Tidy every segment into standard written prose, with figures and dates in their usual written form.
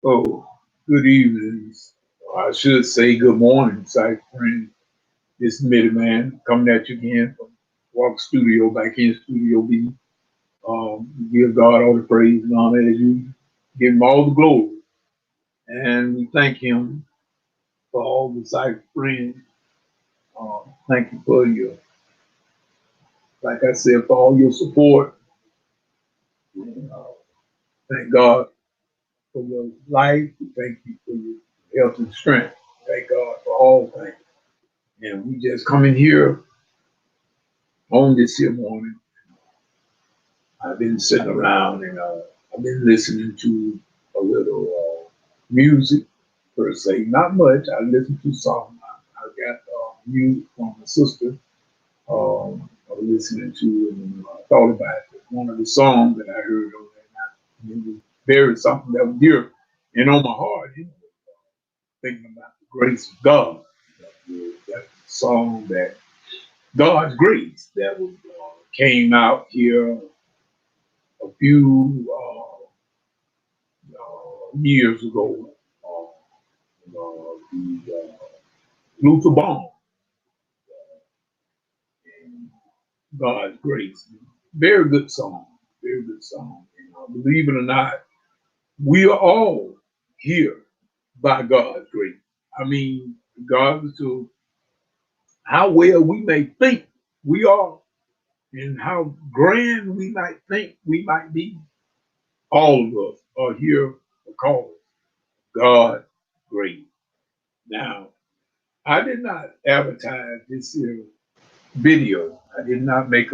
Oh, good evening. I should say good morning, sight friend. This Middleman coming at you again from Walk Studio, back in Studio B. Give God all the praise and honor as you give him all the glory. And we thank him for all the sight friends. Thank you for your, like I said, for all your support. And, thank God for your life. Thank you for your health and strength. Thank God for all things. And we just come in here on this here morning. I've been sitting around and I've been listening to a little music per se, not much. I listen to some. I got music from my sister. I was listening to and I thought about one of the songs that I heard on that night. It was very something that was dear and on my heart. Thinking about the grace of God. That song that God's grace that was came out here a few years ago. The Luther Bond and God's Grace. Very good song. Very good song. And believe it or not, we are all here by God's grace. I mean, regardless of how well we may think we are and how grand we might think we might be, all of us are here because God's grace. Now, I did not advertise this here video. I did not make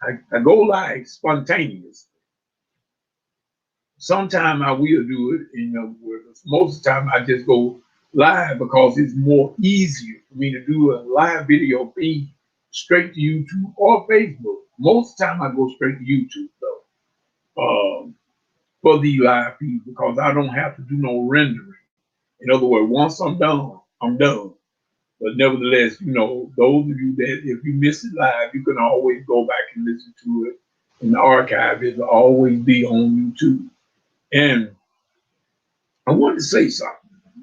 I go live spontaneous. Sometimes I will do it, most of the time I just go live because it's more easier for me to do a live video feed straight to YouTube or Facebook. Most of the time I go straight to YouTube though, for the live feed because I don't have to do no rendering. In other words, once I'm done, I'm done. But nevertheless, those of you that if you miss it live, you can always go back and listen to it in the archive. It'll always be on YouTube. And I wanted to say something.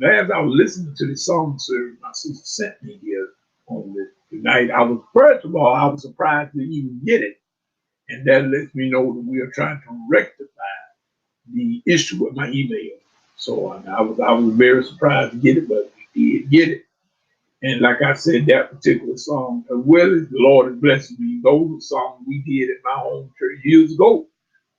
As I was listening to the song service my sister sent me here on this tonight, first of all, I was surprised to even get it. And that lets me know that we are trying to rectify the issue with my email. So I was very surprised to get it, but we did get it. And like I said, that particular song, as well as the Lord is blessing me, those are songs we did at my home church years ago.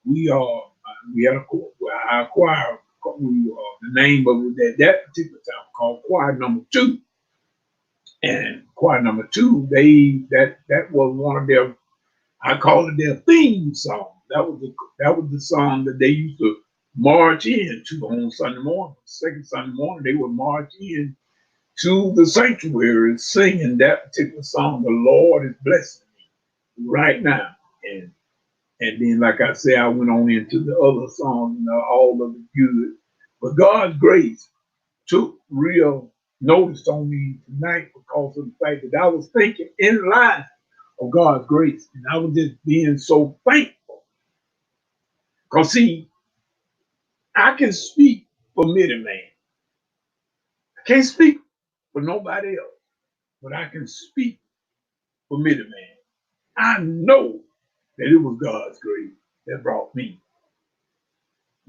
We had a choir, well, our choir, the name of it at that particular time called Choir Number Two. And Choir Number Two, that was one of their, I call it their theme song. That was the song that they used to march into on Sunday morning. Second Sunday morning, they would march in to the sanctuary singing that particular song. The Lord is blessing me right now. And then, like I said, I went on into the other songs, all of it good. But God's grace took real notice on me tonight because of the fact that I was thinking in line of God's grace. And I was just being so thankful. Because, see, I can speak for Middleman. I can't speak for nobody else, but I can speak for Middleman. I know that it was God's grace that brought me.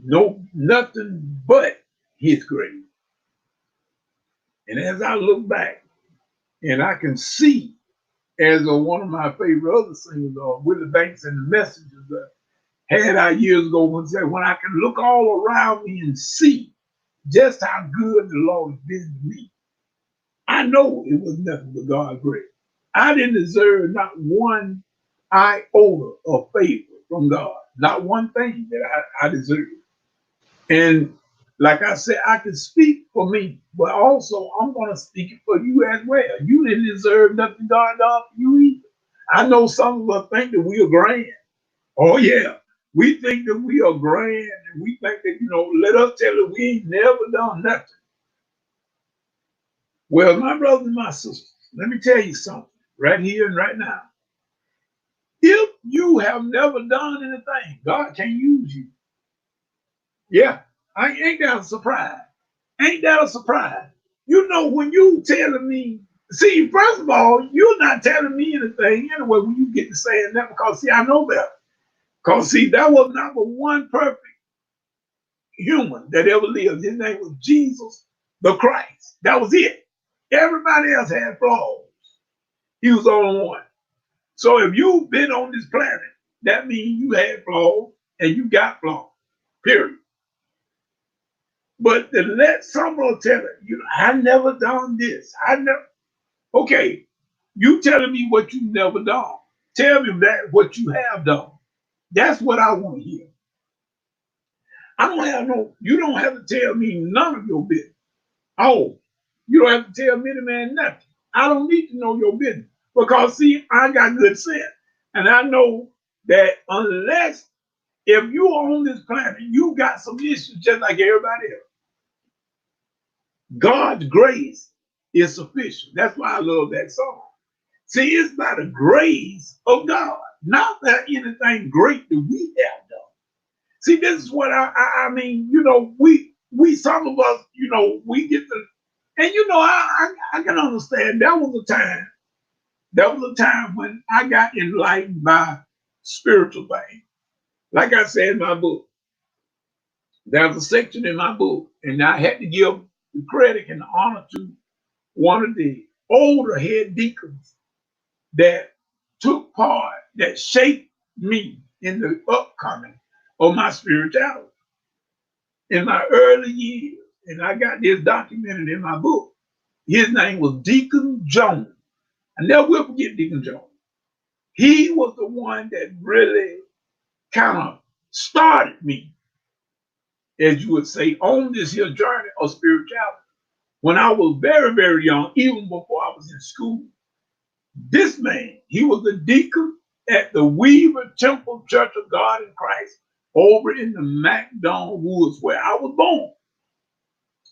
No, nothing but His grace. And as I look back, and I can see, as one of my favorite other singers, Willie Banks and the Messengers, had out years ago, when I can look all around me and see just how good the Lord has been to me, I know it was nothing but God's grace. I didn't deserve not one iota of favor from God, not one thing that I deserved. And like I said, I can speak for me, but also I'm going to speak it for you as well. You didn't deserve nothing God done for you either. I know some of us think that we are grand. Oh, yeah. We think that we are grand and we think that, let us tell you we ain't never done nothing. Well, my brothers and my sisters, let me tell you something right here and right now. If you have never done anything, God can't use you. Yeah, Ain't that a surprise? Ain't that a surprise? You know, when you telling me, see, first of all, you're not telling me anything anyway when you get to saying that because, see, I know better. Because, see, that was not but one perfect human that ever lived. His name was Jesus the Christ. That was it. Everybody else had flaws. He was the only one. So if you've been on this planet, that means you had flaws and you got flaws. Period. But to let someone tell it, you know, I never done this. I never. Okay, you telling me what you never done. Tell me that what you have done. That's what I want to hear. I don't have no. You don't have to tell me none of your business. Oh, you don't have to tell me, man, nothing. I don't need to know your business because see, I got good sense, and I know that unless if you are on this planet, you got some issues just like everybody else. God's grace is sufficient. That's why I love that song. See, it's by the grace of God, not that anything great that we have done. See, this is what I mean. You know, we some of us, you know, we get the, and you know, I can understand. That was a time. That was a time when I got enlightened by spiritual things. Like I said in my book, there's a section in my book, and I had to give the credit and the honor to one of the older head deacons that took part, that shaped me in the upcoming of my spirituality in my early years. And I got this documented in my book. His name was Deacon Jones. I never will forget Deacon Jones. He was the one that really kind of started me, as you would say, on this here journey of spirituality. When I was very, very young, even before I was in school, this man, he was a deacon at the Weaver Temple Church of God in Christ over in the MacDonald Woods where I was born.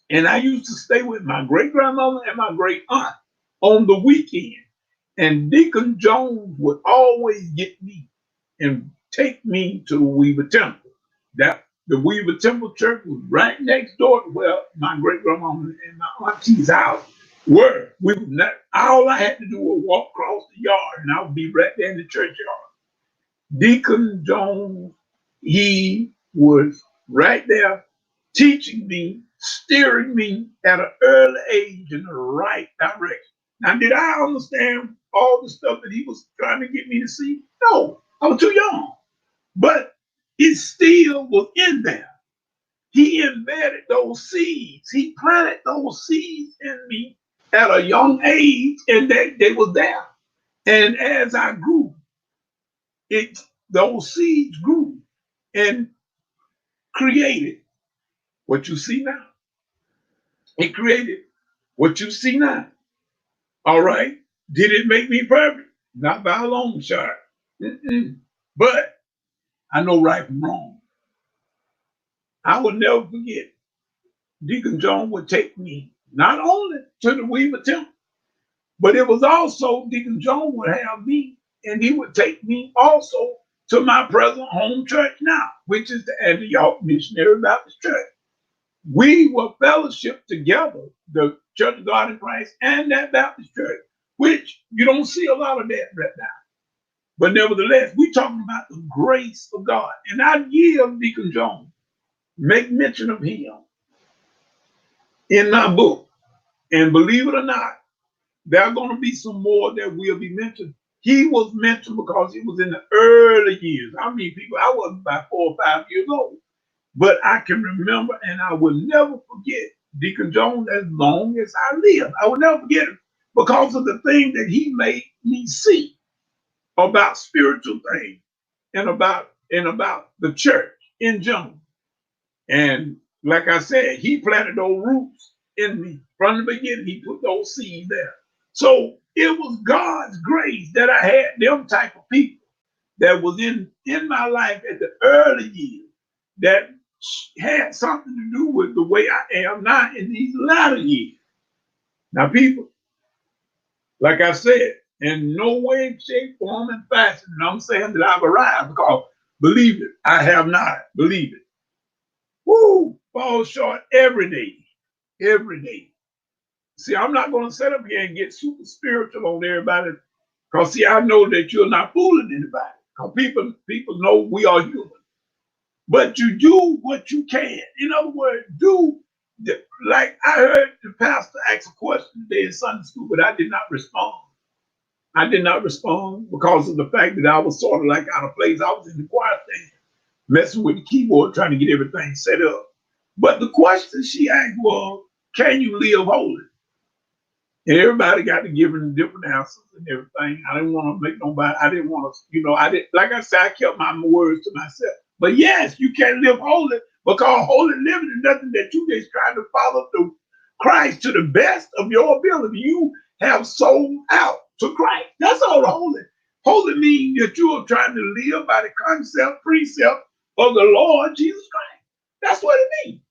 And I used to stay with my great grandmother and my great aunt on the weekend. And Deacon Jones would always get me and take me to the Weaver Temple. That the Weaver Temple Church was right next door to where my great grandmama and my auntie's house were. We were not, all I had to do was walk across the yard and I would be right there in the churchyard. Deacon Jones, he was right there teaching me, steering me at an early age in the right direction. Now, did I understand all the stuff that he was trying to get me to see? No, I was too young. But it still was in there. He embedded those seeds. He planted those seeds in me at a young age, and they were there. And as I grew, it those seeds grew and created what you see now. It created what you see now. All right. Did it make me perfect? Not by a long shot. Mm-mm. But I know right from wrong. I will never forget. Deacon Jones would take me not only to the Weaver Temple, but it was also Deacon Jones would have me, and he would take me also to my present home church now, which is the Antioch Missionary Baptist Church. We were fellowship together, the Church of God in Christ and that Baptist church, which you don't see a lot of that right now. But nevertheless, we're talking about the grace of God. And I give Deacon Jones, make mention of him in my book. And believe it or not, there are going to be some more that will be mentioned. He was mentioned because he was in the early years. I mean, people, I was about 4 or 5 years old. But I can remember, and I will never forget Deacon Jones as long as I live. I will never forget him because of the thing that he made me see about spiritual things and about the church in general. And like I said, he planted those roots in me from the beginning. He put those seeds there. So it was God's grace that I had them type of people that was in my life at the early years that had something to do with the way I am now in these latter years. Now, people, like I said, in no way, shape, form, and fashion, and I'm saying that I've arrived because believe it, I have not. Believe it. Woo! fall short every day. Every day. See, I'm not going to sit up here and get super spiritual on everybody. Because, see, I know that you're not fooling anybody. Because people know we are human. But you do what you can. In other words, like I heard the pastor ask a question today in Sunday school, but I did not respond. I did not respond because of the fact that I was sort of like out of place. I was in the choir stand, messing with the keyboard, trying to get everything set up. But the question she asked was, can you live holy? And everybody got to give them different answers and everything. I didn't want to make nobody, I didn't want to, I didn't, like I said, I kept my words to myself. But yes, you can live holy because holy living is nothing that you just trying to follow through Christ to the best of your ability. You have sold out to Christ. That's all holy. Holy means that you are trying to live by the concept, precept of the Lord Jesus Christ. That's what it means.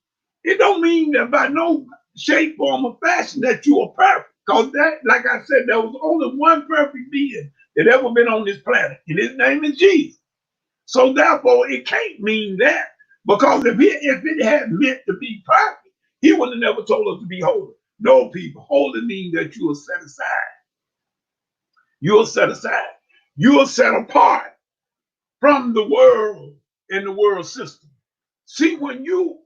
It don't mean that by no shape, form, or fashion that you are perfect. Because that, like I said, there was only one perfect being that ever been on this planet, and his name is Jesus. So therefore, it can't mean that. Because if it had meant to be perfect, he would have never told us to be holy. No, people, holy means that you are set aside. You are set aside. You are set apart from the world and the world system. See, when you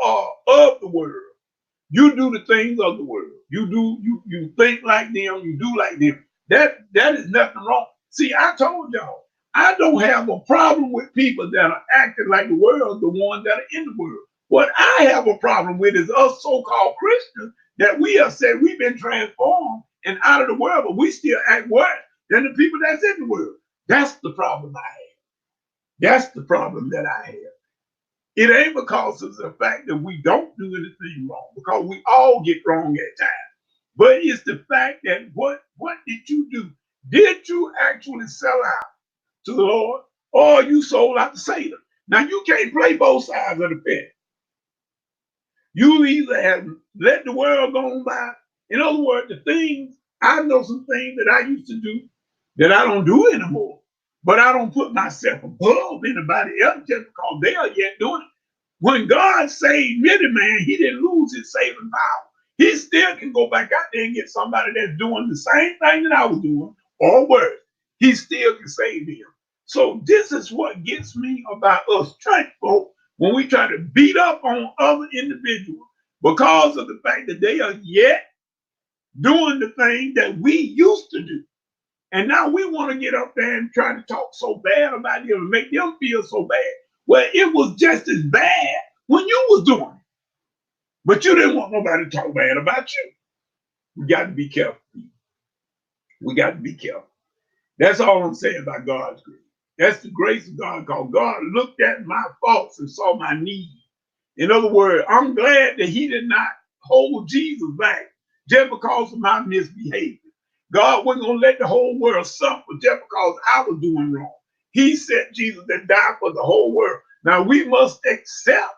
are of the world, you do the things of the world. You think like them, you do like them. That is nothing wrong. See, I told y'all, I don't have a problem with people that are acting like the world, the ones that are in the world. What I have a problem with is us so-called Christians that we have said we've been transformed and out of the world, but we still act worse than the people that's in the world. That's the problem I have. That's the problem that I have. It ain't because of the fact that we don't do anything wrong, because we all get wrong at times. But it's the fact that what did you do? Did you actually sell out to the Lord, or you sold out to Satan? Now you can't play both sides of the fence. You either have let the world go on by. In other words, I know some things that I used to do that I don't do anymore. But I don't put myself above anybody else just because they are yet doing it. When God saved me, man, he didn't lose his saving power. He still can go back out there and get somebody that's doing the same thing that I was doing or worse. He still can save him. So this is what gets me about us church folk when we try to beat up on other individuals because of the fact that they are yet doing the thing that we used to do. And now we want to get up there and try to talk so bad about them and make them feel so bad. Well, it was just as bad when you was doing it. But you didn't want nobody to talk bad about you. We got to be careful. We got to be careful. That's all I'm saying about God's grace. That's the grace of God, because God looked at my faults and saw my need. In other words, I'm glad that he did not hold Jesus back just because of my misbehavior. God wasn't going to let the whole world suffer just because I was doing wrong. He sent Jesus to die for the whole world. Now we must accept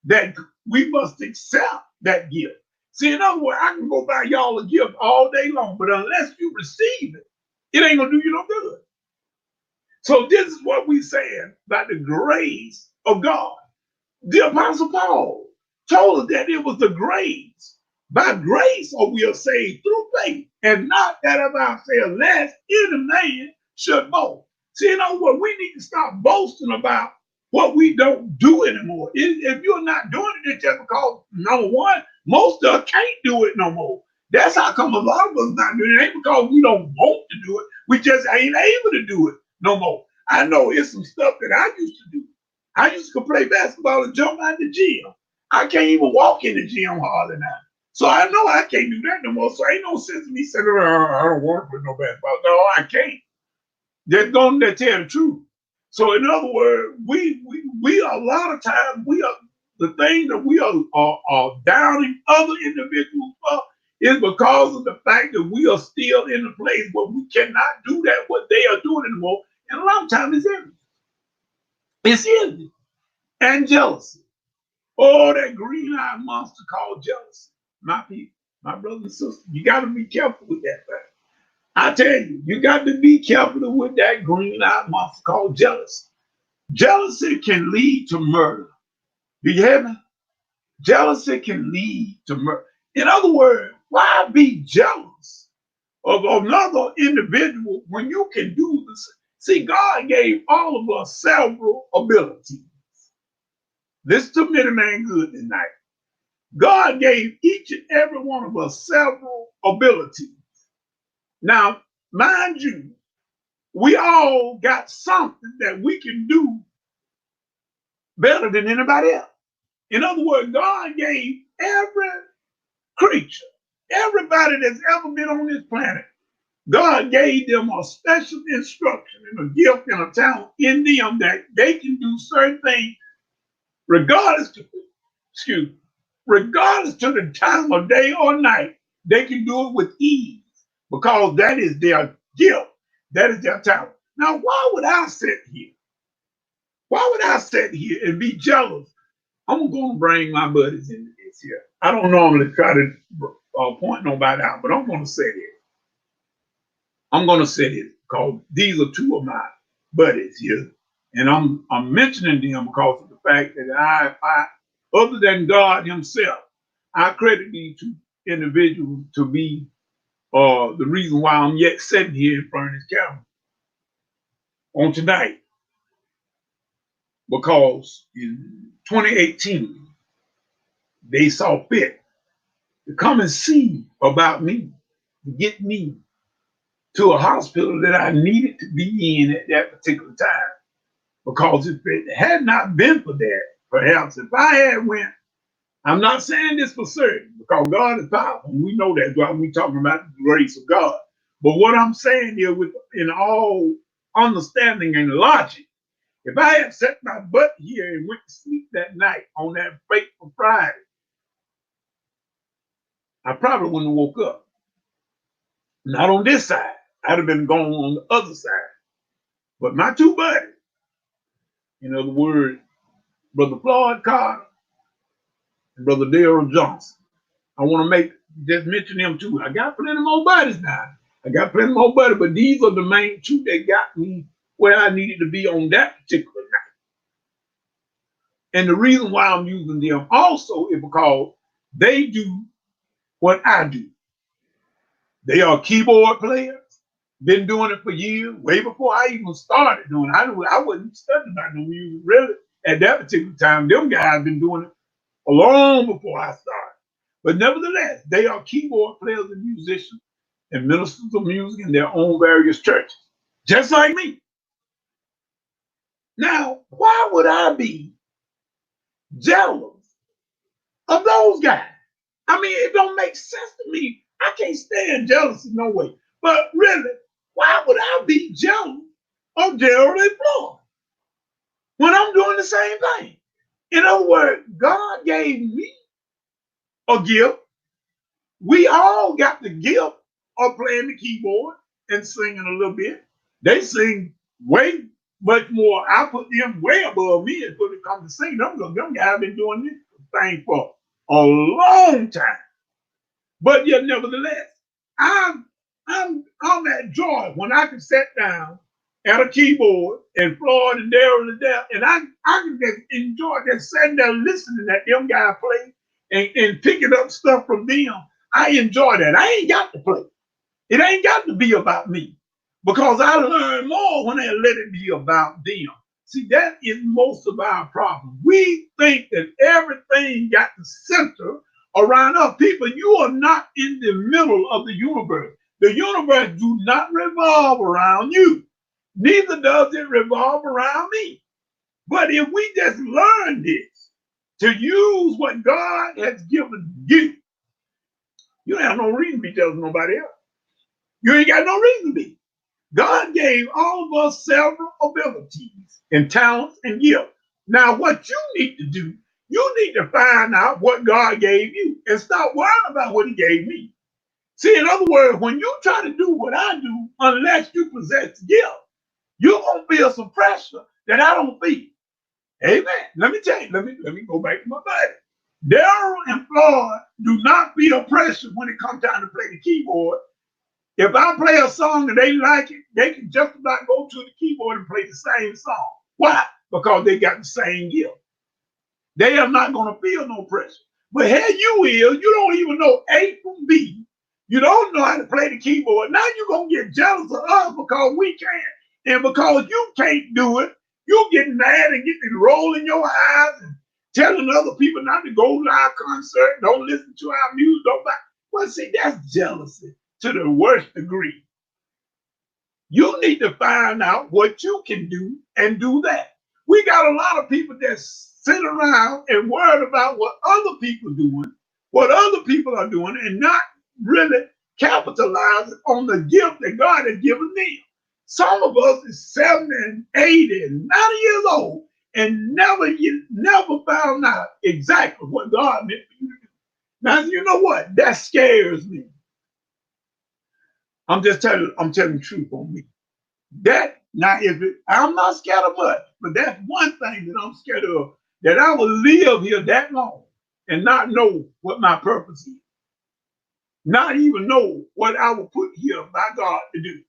that. We must accept that gift. See, in other words, I can go buy y'all a gift all day long, but unless you receive it, it ain't gonna do you no good. So this is what we saying about the grace of God. The Apostle Paul told us that it was the grace. By grace are we are saved through faith, and not that of ourselves, lest any man should boast. See, in other words, we need to stop boasting about what we don't do anymore. If you're not doing it, it's just because, number one, most of us can't do it no more. That's how come a lot of us not doing it. It ain't because we don't want to do it. We just ain't able to do it no more. I know it's some stuff that I used to do. I used to play basketball and jump out the gym. I can't even walk in the gym hardly now. So I know I can't do that no more. So ain't no sense in me saying, I don't want to play no basketball. No, I can't. They're going to tell the truth. So in other words, we a lot of times we are the thing that we are downing other individuals for is because of the fact that we are still in a place where we cannot do that what they are doing anymore. And a lot of times it's envy. It's envy and jealousy. Oh, that green-eyed monster called jealousy. My people, my brothers and sisters, you got to be careful with that thing. I tell you, you got to be careful with that green-eyed monster called jealousy. Jealousy can lead to murder Do you hear me? Jealousy can lead to murder. In other words, why be jealous of another individual when you can do this? See, God gave all of us several abilities. This to me, man, good tonight. God gave each and every one of us several abilities. Now, mind you, we all got something that we can do better than anybody else. In other words, God gave every creature, everybody that's ever been on this planet, God gave them a special instruction and a gift and a talent in them that they can do certain things regardless to, excuse me, regardless to the time of day or night. They can do it with ease because that is their gift. That is their talent. Now, why would I sit here? Why would I sit here and be jealous? I'm going to bring my buddies into this here. I don't normally try to point nobody out, but I'm going to say it. I'm going to say it because these are two of my buddies here. And I'm mentioning them because of the fact that I other than God himself, I credit these two individuals to be the reason why I'm yet sitting here in front of this camera on tonight. Because in 2018, they saw fit to come and see about me, to get me to a hospital that I needed to be in at that particular time. Because if it had not been for that, perhaps if I had went, I'm not saying this for certain, because God is powerful. We know that while we're talking about the grace of God. But what I'm saying here, with in all understanding and logic, if I had set my butt here and went to sleep that night on that fateful Friday, I probably wouldn't have woke up. Not on this side. I'd have been gone on the other side. But my two buddies, in other words, Brother Floyd Carter and Brother Daryl Johnson, I want to just mention them too. I got plenty more buddies now. I got plenty more buddies, but these are the main two that got me where I needed to be on that particular night. And the reason why I'm using them also is because they do what I do. They are keyboard players, been doing it for years, way before I even started doing it. I wasn't studying about no music really at that particular time. Them guys been doing it long before I started. But nevertheless, they are keyboard players and musicians and ministers of music in their own various churches, just like me. Now, why would I be jealous of those guys? I mean, it don't make sense to me. I can't stand jealousy no way. But really, why would I be jealous of Gerald and Floyd when I'm doing the same thing? In other words, God gave me a gift. We all got the gift of playing the keyboard and singing a little bit. They sing way much more. I put them way above me as when it comes to singing. Them guys have been doing this thing for a long time. But yet, nevertheless, I'm at joy when I can sit down at a keyboard and Floyd and Daryl and there, and I can just enjoy just sitting there listening at them guys play and picking up stuff from them. I enjoy that. I ain't got to play. It ain't got to be about me because I learn more when I let it be about them. See, that is most of our problem. We think that everything got to center around us. People, you are not in the middle of the universe. The universe do not revolve around you. Neither does it revolve around me. But if we just learn this, to use what God has given you, you don't have no reason to be jealous of nobody else. You ain't got no reason to be. God gave all of us several abilities and talents and gifts. Now, what you need to do, you need to find out what God gave you and stop worrying about what he gave me. See, in other words, when you try to do what I do, unless you possess the gift, you're going to feel some pressure that I don't feel. Amen. Let me tell you, let me go back to my buddy. Daryl and Floyd do not feel pressure when it comes time to play the keyboard. If I play a song and they like it, they can just about go to the keyboard and play the same song. Why? Because they got the same gift. They are not going to feel no pressure. But here you is, you don't even know A from B. You don't know how to play the keyboard. Now you're going to get jealous of us because we can't. And because you can't do it, you get mad and get to rolling your eyes and telling other people not to go to our concert, don't listen to our music, don't buy. Well, see, that's jealousy to the worst degree. You need to find out what you can do and do that. We got a lot of people that sit around and worried about what other people doing, what other people are doing, and not really capitalizing on the gift that God has given them. Some of us is 70 and 80 and 90 years old and never found out exactly what God meant for you to do. Now, you know what? That scares me. I'm telling the truth on me. That now if it, I'm not scared of much, but that's one thing that I'm scared of, that I will live here that long and not know what my purpose is. Not even know what I was put here by God to do.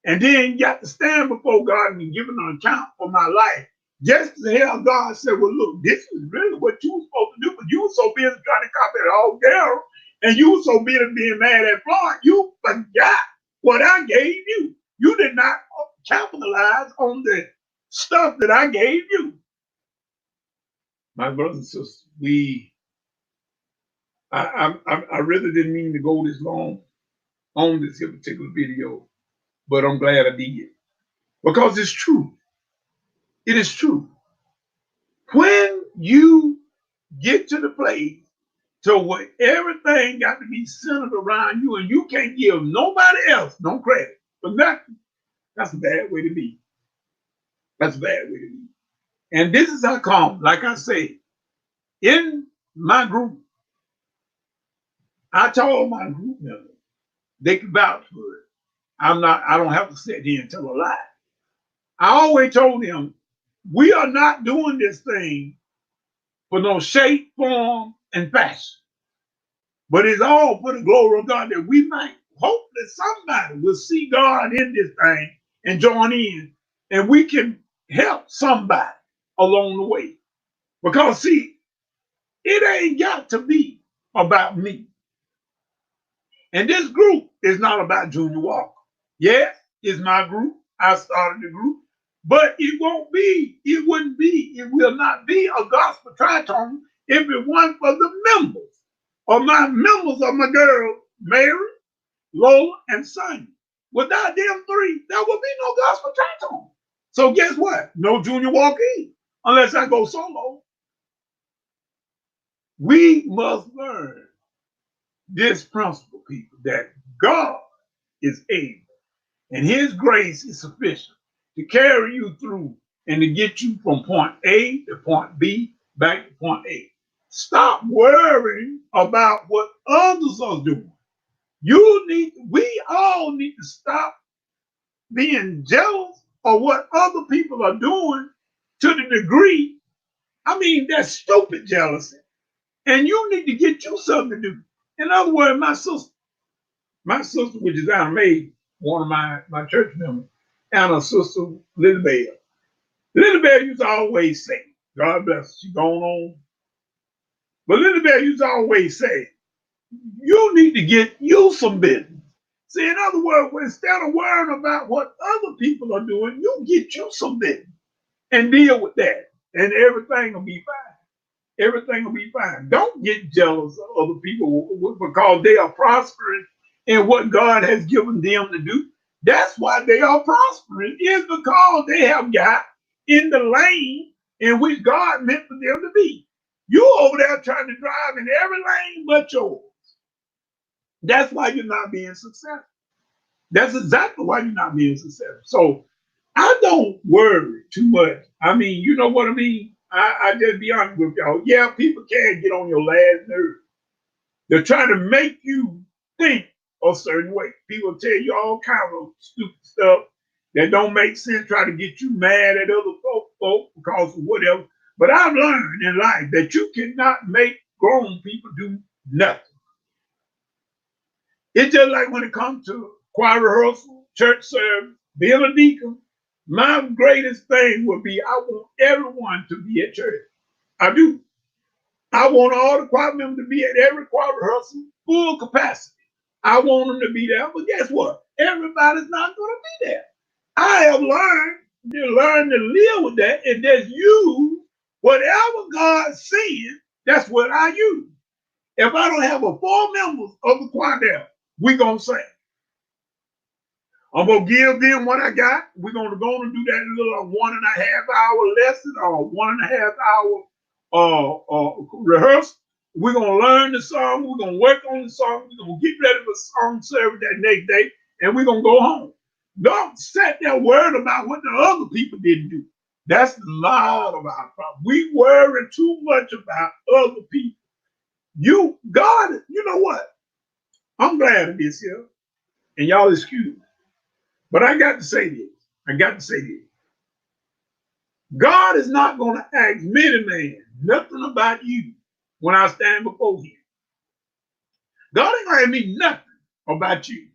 And then you got to stand before God and give an account for my life. Just to hear God say, well, look, this is really what you were supposed to do, but you were so busy trying to copy it all down, and you were so busy being mad at Florence, you forgot what I gave you. You did not capitalize on the stuff that I gave you. My brothers and sisters, I really didn't mean to go this long on this here particular video, but I'm glad I did. Because it's true. It is true. When you get to the place to where everything got to be centered around you and you can't give nobody else no credit for nothing, that's a bad way to be. That's a bad way to be. And this is how come, like I say, in my group, I told my group members, they can vouch for it. I don't have to sit here and tell a lie. I always told them, we are not doing this thing for no shape, form, and fashion. But it's all for the glory of God that we might hope that somebody will see God in this thing and join in, and we can help somebody along the way. Because see, it ain't got to be about me. And this group is not about Junior Walker. Yes, it's my group. I started the group. But it wouldn't be, it will not be a gospel tritone if it wasn't for the members of my girl, Mary, Lola, and Sonia. Without them three, there would be no gospel tritone. So guess what? No Junior Walker either, unless I go solo. We must learn this principle, people, that God is able and his grace is sufficient to carry you through and to get you from point A to point B back to point A. Stop worrying about what others are doing. We all need to stop being jealous of what other people are doing to the degree, I mean, that's stupid jealousy. And you need to get you something to do. In other words, my sister, which is Anna Mae, one of my church members, and her sister, Little Bell. Little Bell used to always say, God bless her, she gone on. But Little Bell used to always say, you need to get you some business. See, in other words, instead of worrying about what other people are doing, you get you some business and deal with that. And everything will be fine. Everything will be fine. Don't get jealous of other people because they are prospering in what God has given them to do. That's why they are prospering, is because they have got in the lane in which God meant for them to be. You over there trying to drive in every lane but yours. That's why you're not being successful. That's exactly why you're not being successful. So I don't worry too much. I mean, you know what I mean? I just be honest with y'all. Yeah, people can get on your last nerve. They're trying to make you think a certain way. People tell you all kinds of stupid stuff that don't make sense, try to get you mad at other folk because of whatever. But I've learned in life that you cannot make grown people do nothing. It's just like when it comes to choir rehearsal, church service, being a deacon, my greatest thing would be I want everyone to be at church. I do. I want all the choir members to be at every choir rehearsal, full capacity. I want them to be there, but guess what? Everybody's not going to be there. I have learned to live with that and just use whatever God sends. That's what I use. If I don't have a full members of the choir there, we gonna sing. I'm gonna give them what I got. We're gonna go and do that little 1.5 hour lesson or 1.5 hour rehearsal. We're gonna learn the song. We're gonna work on the song. We're gonna get ready for song service that next day, and we're gonna go home. Don't sit there worried about what the other people didn't do. That's a lot of our problem. We worry too much about other people. God, you know what? I'm glad of this here, and y'all excuse me. But I got to say this. I got to say this. God is not going to ask many man nothing about you when I stand before him. God ain't going to ask me nothing about you.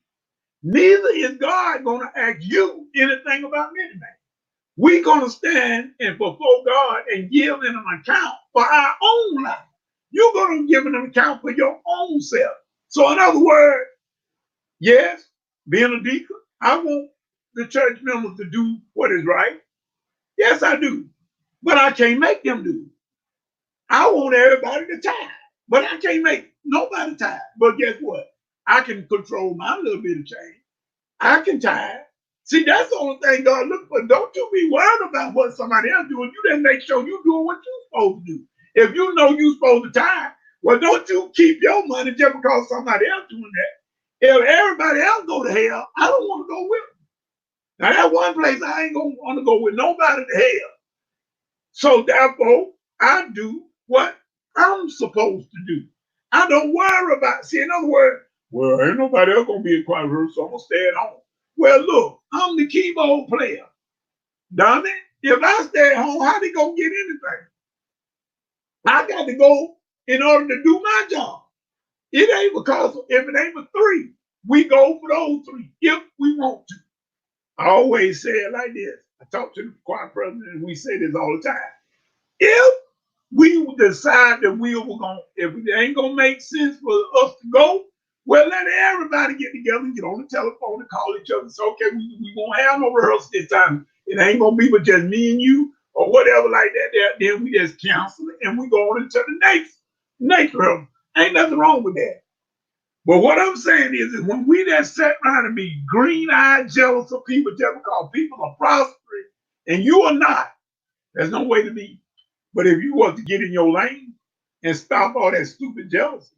Neither is God going to ask you anything about many man. We're going to stand and before God and give him an account for our own life. You're going to give him an account for your own self. So in other words, yes, being a deacon, I want the church members to do what is right. Yes, I do. But I can't make them do it. I want everybody to tithe, but I can't make nobody tithe. But guess what? I can control my little bit of change. I can tithe. See, that's the only thing God looks for. Don't you be worried about what somebody else doing. You just make sure you're doing what you're supposed to do. If you know you're supposed to tithe, well, don't you keep your money just because somebody else doing that. If everybody else go to hell, I don't want to go with them. Now, that one place I ain't gonna want to go with nobody to hell. So therefore, I do what I'm supposed to do. I don't worry about. See, in other words, well, ain't nobody else gonna be a choir rehearsal, so I'm gonna stay at home. Well, look, I'm the keyboard player. Dummy. If I stay at home, how they gonna get anything? I got to go in order to do my job. It ain't because if it ain't for three, we go for those three if we want to. I always say it like this. I talk to the choir president and we say this all the time. If we decide that we were going, if it ain't gonna make sense for us to go, well, let everybody get together and get on the telephone and call each other. So, okay, we won't have no rehearsal this time. It ain't gonna be with just me and you or whatever like that. Then we just cancel it and we go on into the next rehearsal. Ain't nothing wrong with that. But what I'm saying is when we just sit around and be green-eyed jealous of people just because people are prospering and you are not, there's no way to be. But if you want to get in your lane and stop all that stupid jealousy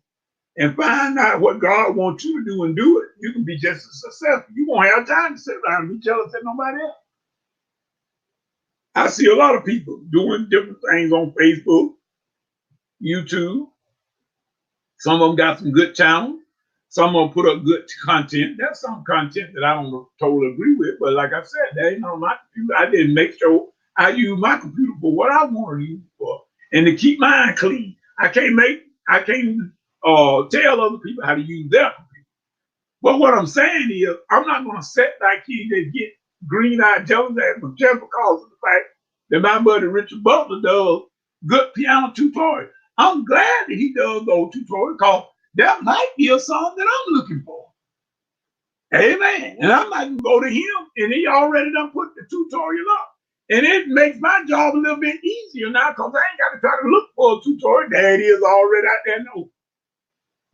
and find out what God wants you to do and do it, you can be just as successful. You won't have time to sit around and be jealous of nobody else. I see a lot of people doing different things on Facebook, YouTube. Some of them got some good channels. Some of them put up good content. There's some content that I don't totally agree with, but like I said, that ain't on my computer. I didn't make sure I use my computer for what I want to use it for, and to keep mine clean. I can't tell other people how to use their computer. But what I'm saying is, I'm not going to sit back here and get green-eyed jealous at them just because of the fact that my buddy Richard Butler does good piano tutorials. I'm glad that he does those tutorials because that might be a song that I'm looking for. Amen. And I might go to him and he already done put the tutorial up. And it makes my job a little bit easier now because I ain't got to try to look for a tutorial. There it is already out there. No.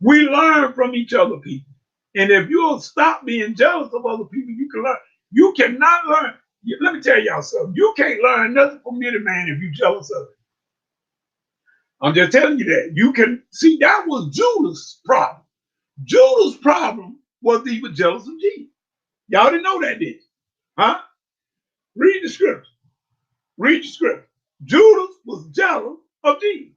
We learn from each other, people. And if you'll stop being jealous of other people, you can learn. You cannot learn. Let me tell y'all something. You can't learn nothing from any man if you're jealous of it. I'm just telling you that. You can see that was Judas' problem. Judas' problem was he was jealous of Jesus. Y'all didn't know that, did you? Huh? Read the scripture. Read the scripture. Judas was jealous of Jesus.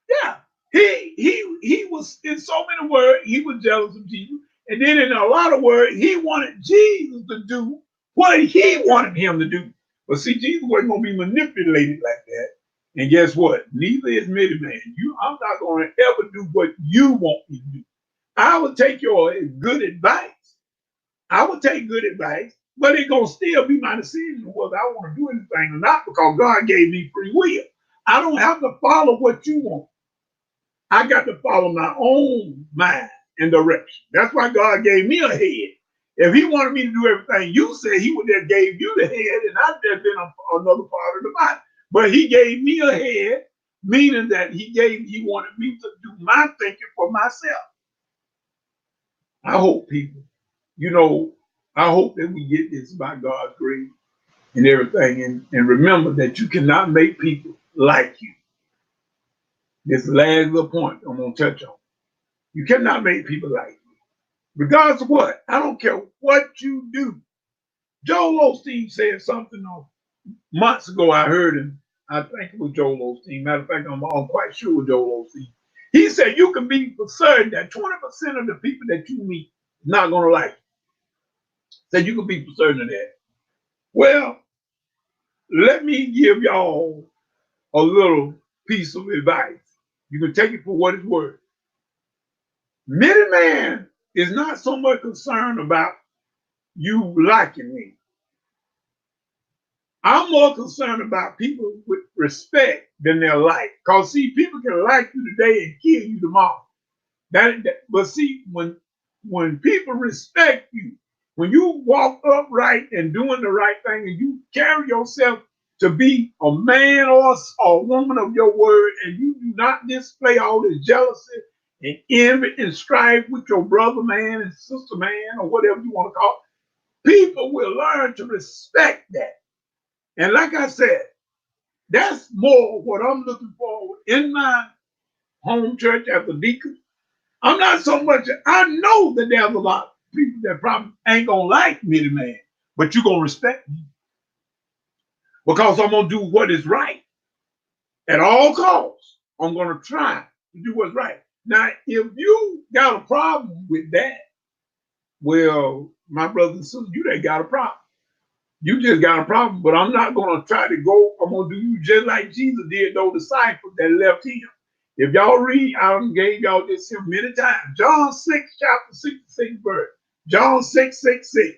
Yeah. He was, in so many words, he was jealous of Jesus. And then in a lot of words, he wanted Jesus to do what he wanted him to do. But see, Jesus wasn't going to be manipulated like that. And guess what? Neither is many man. I'm not going to ever do what you want me to do. I would take your good advice. I would take good advice, but it's going to still be my decision whether I want to do anything or not because God gave me free will. I don't have to follow what you want. I got to follow my own mind and direction. That's why God gave me a head. If he wanted me to do everything you said, he would have gave you the head and I'd have been another part of the body. But he gave me a head, meaning that he wanted me to do my thinking for myself. I hope people, you know, I hope that we get this by God's grace and everything. And remember that you cannot make people like you. This last little point I'm going to touch on. You cannot make people like you. Regardless of what, I don't care what you do. Joel Osteen said something months ago. I heard him. I think it was Joel Osteen. Matter of fact, I'm quite sure it was Joel Osteen. He said you can be for certain that 20% of the people that you meet is not going to like you. Said you can be for certain of that. Well, let me give y'all a little piece of advice. You can take it for what it's worth. Many man is not so much concerned about you liking me. I'm more concerned about people with respect than their like. Because see, people can like you today and kill you tomorrow. But see, when people respect you, when you walk upright and doing the right thing and you carry yourself to be a man or a woman of your word, and you do not display all this jealousy and envy and strife with your brother man and sister man or whatever you want to call it, people will learn to respect that. And like I said, that's more what I'm looking for in my home church as a deacon. I'm not so much, I know that there's a lot of people that probably ain't gonna like me, the man, but you're gonna respect me because I'm gonna do what is right at all costs. I'm gonna try to do what's right. Now, if you got a problem with that, well, my brothers and sisters, you ain't got a problem. You just got a problem, but I'm not going to try to go. I'm going to do you just like Jesus did those disciples that left him. If y'all read, I gave y'all this here many times. John 6, chapter 66 verse. John 6:66.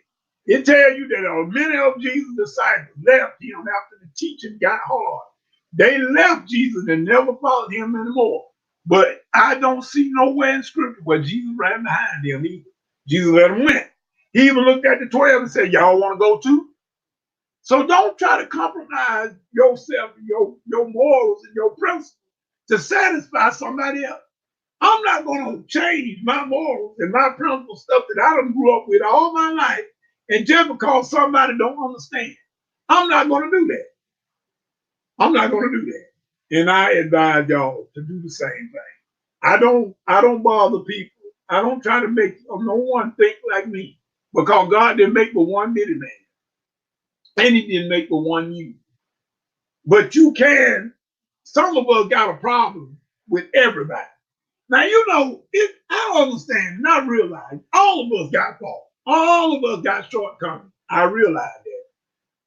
It tells you that many of Jesus' disciples left him after the teaching got hard. They left Jesus and never followed him anymore. But I don't see nowhere in scripture where Jesus ran behind them either. Jesus let them win. He even looked at the 12 and said, y'all want to go too? So don't try to compromise yourself, your morals and your principles to satisfy somebody else. I'm not going to change my morals and my principles, stuff that I done grew up with all my life, and just because somebody don't understand. I'm not going to do that. I'm not going to do that. And I advise y'all to do the same thing. I don't bother people. I don't try to make no one think like me because God didn't make but one bitty man. And he didn't make but one you. But you can, some of us got a problem with everybody. Now, I understand and I realize all of us got faults. All of us got shortcomings. I realize that.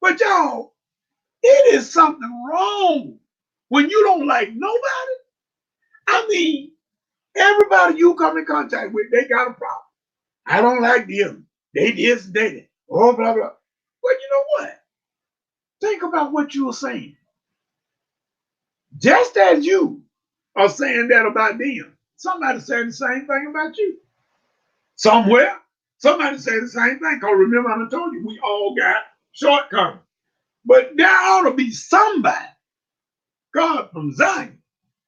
But y'all, it is something wrong when you don't like nobody. I mean, everybody you come in contact with, they got a problem. I don't like them. They this, they that. Oh, blah, blah. Well, you know what? Think about what you were saying. Just as you are saying that about them, somebody saying the same thing about you. Somewhere, somebody saying the same thing. Because remember, I told you, we all got shortcomings. But there ought to be somebody, God from Zion,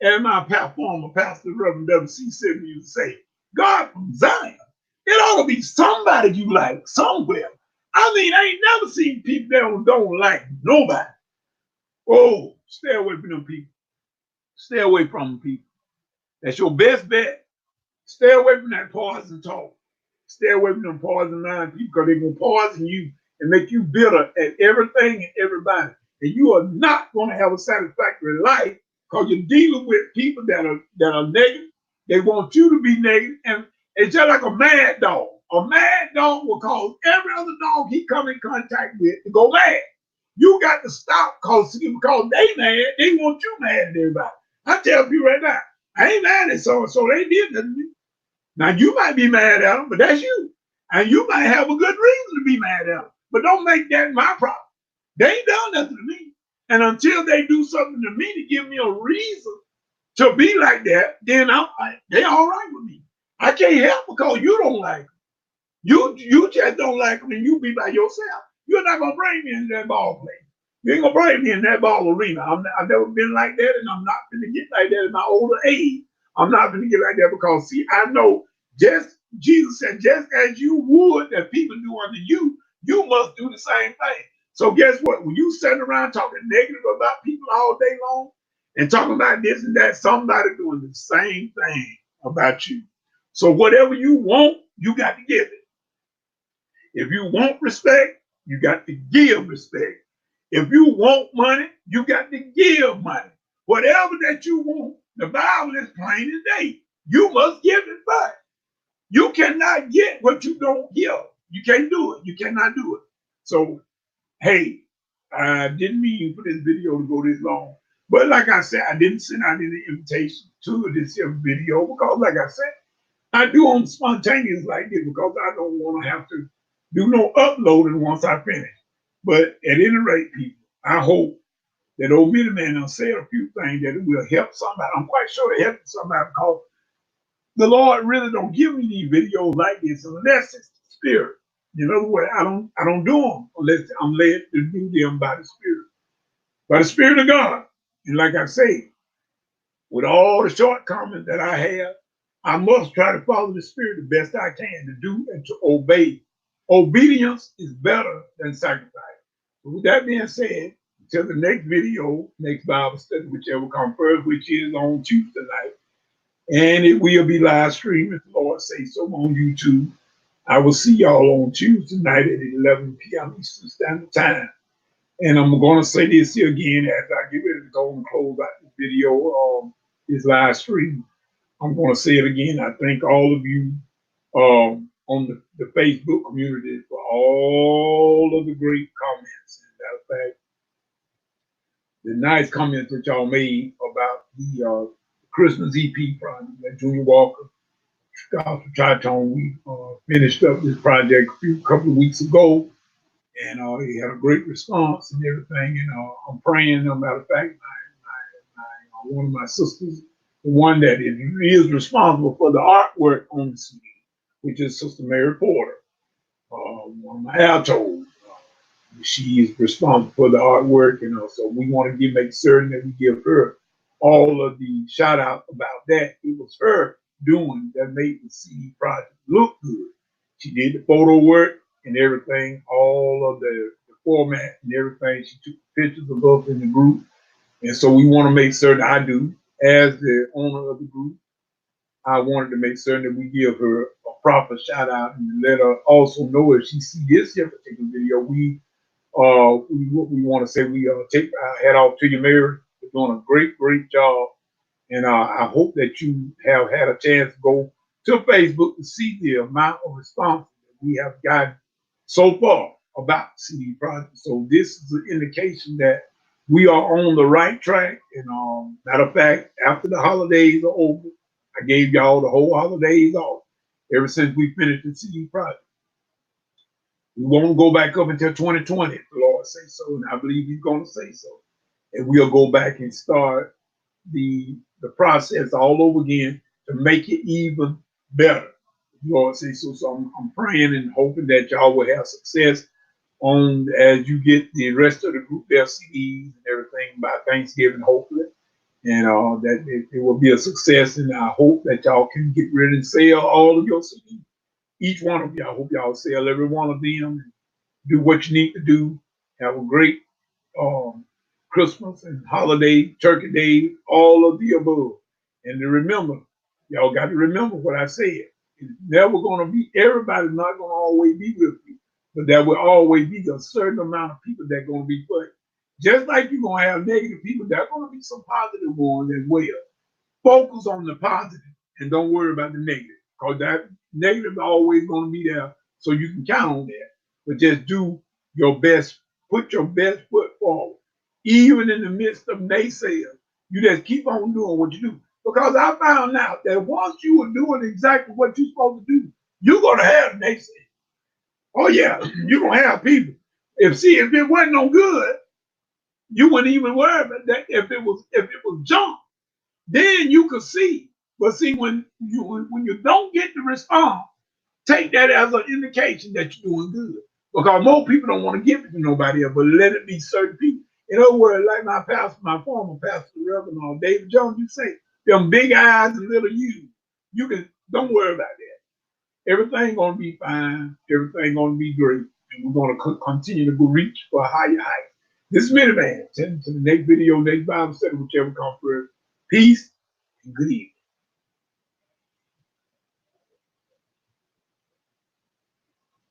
as my former pastor, Reverend W.C. Sibley used to say, God from Zion. It ought to be somebody you like somewhere. I mean, I ain't never seen people that don't like nobody. Oh, stay away from them people. Stay away from them people. That's your best bet. Stay away from that poison talk. Stay away from them poison mind people because they're going to poison you and make you bitter at everything and everybody. And you are not going to have a satisfactory life because you're dealing with people that are negative. They want you to be negative. And it's just like a mad dog. A mad dog will cause every other dog he come in contact with to go mad. You got to stop because they mad. They want you mad at everybody. I tell you right now, I ain't mad at so they did nothing to me. Now you might be mad at them, but that's you. And you might have a good reason to be mad at them. But don't make that my problem. They ain't done nothing to me. And until they do something to me to give me a reason to be like that, then I'm like, they all right with me. I can't help because you don't like them. You just don't like them and you be by yourself. You're not gonna bring me into that ball play. You ain't gonna bring me in that ball arena. I've never been like that, and I'm not gonna get like that in my older age. I'm not gonna get like that because see, I know just Jesus said, just as you would that people do unto you, you must do the same thing. So guess what? When you sitting around talking negative about people all day long and talking about this and that, somebody doing the same thing about you. So whatever you want, you got to give it. If you want respect, you got to give respect. If you want money, you got to give money. Whatever that you want, the Bible is plain as day. You must give it back. You cannot get what you don't give. You can't do it. You cannot do it. So, hey, I didn't mean for this video to go this long. But like I said, I didn't send out any invitation to this video because, like I said, I do them spontaneous like this because I don't want to have to do no uploading once I finish. But at any rate, people, I hope that old Miniman will say a few things that it will help somebody. I'm quite sure it helps somebody because the Lord really don't give me these videos like this unless it's the Spirit. In other words, I don't do them unless I'm led to do them by the Spirit of God. And like I say, with all the shortcomings that I have, I must try to follow the Spirit the best I can to do and to obey. Obedience is better than sacrifice. So with that being said, until the next video, next Bible study, whichever comes first, which is on Tuesday night, and it will be live streamed if the Lord say so on YouTube. I will see y'all on Tuesday night at 11 p.m. Eastern Standard Time. And I'm going to say this here again as I get ready to go and close out the video, this live stream. I'm going to say it again. I thank all of you on the Facebook community for all of the great comments. And matter of fact, the nice comments that y'all made about the Christmas EP project that Junior Walker, Gospel Tritone, we finished up this project a couple of weeks ago. And he had a great response and everything. And I'm praying, no matter of fact, one of my sisters, the one that is responsible for the artwork on the CD, which is Sister Mary Porter, one of my altos. She is responsible for the artwork, and so we want to make certain that we give her all of the shout out about that. It was her doing that made the CD project look good. She did the photo work and everything, all of the format and everything. She took pictures of us in the group. And so we want to make certain, I do, as the owner of the group, I wanted to make certain that we give her a proper shout out and let her also know if she see this here particular video, we want to say we take our hat off to you, Mary, for doing a great job. And I hope that you have had a chance to go to Facebook to see the amount of response that we have gotten so far about the CD project. So this is an indication that we are on the right track. And matter of fact, after the holidays are over, I gave y'all the whole holidays off ever since we finished the CD project. We won't go back up until 2020, if the Lord say so, and I believe He's going to say so. And we'll go back and start the process all over again to make it even better. Lord say so. So I'm praying and hoping that y'all will have success on as you get the rest of the group their CDs and everything by Thanksgiving, hopefully. And that it will be a success. And I hope that y'all can get rid and sell all of your CDs. Each one of y'all. I hope y'all sell every one of them and do what you need to do. Have a great Christmas and holiday, turkey day, all of the above. And to remember, y'all got to remember what I said. It's never going to be, everybody's not going to always be with you, but there will always be a certain amount of people that are going to be for you. Just like you're going to have negative people, there are going to be some positive ones as well. Focus on the positive and don't worry about the negative, because that negative is always going to be there, so you can count on that. But just do your best, put your best foot forward. Even in the midst of naysayers, you just keep on doing what you do. Because I found out that once you are doing exactly what you're supposed to do, you're going to have naysayers. Oh yeah, you're going to have people. If it wasn't no good, you wouldn't even worry about that if it was junk. then you can see. But see, when you don't get the response, take that as an indication that you're doing good. Because most people don't want to give it to nobody else, but let it be certain people. In other words, like my pastor, my former pastor, Reverend David Jones, you say, them big eyes and little you. You can don't worry about that. Everything gonna be fine. Everything gonna be great, and we're gonna continue to go reach for a higher height. This is Miniman. Send to the next video, next Bible study, whichever comes first. Peace and good evening.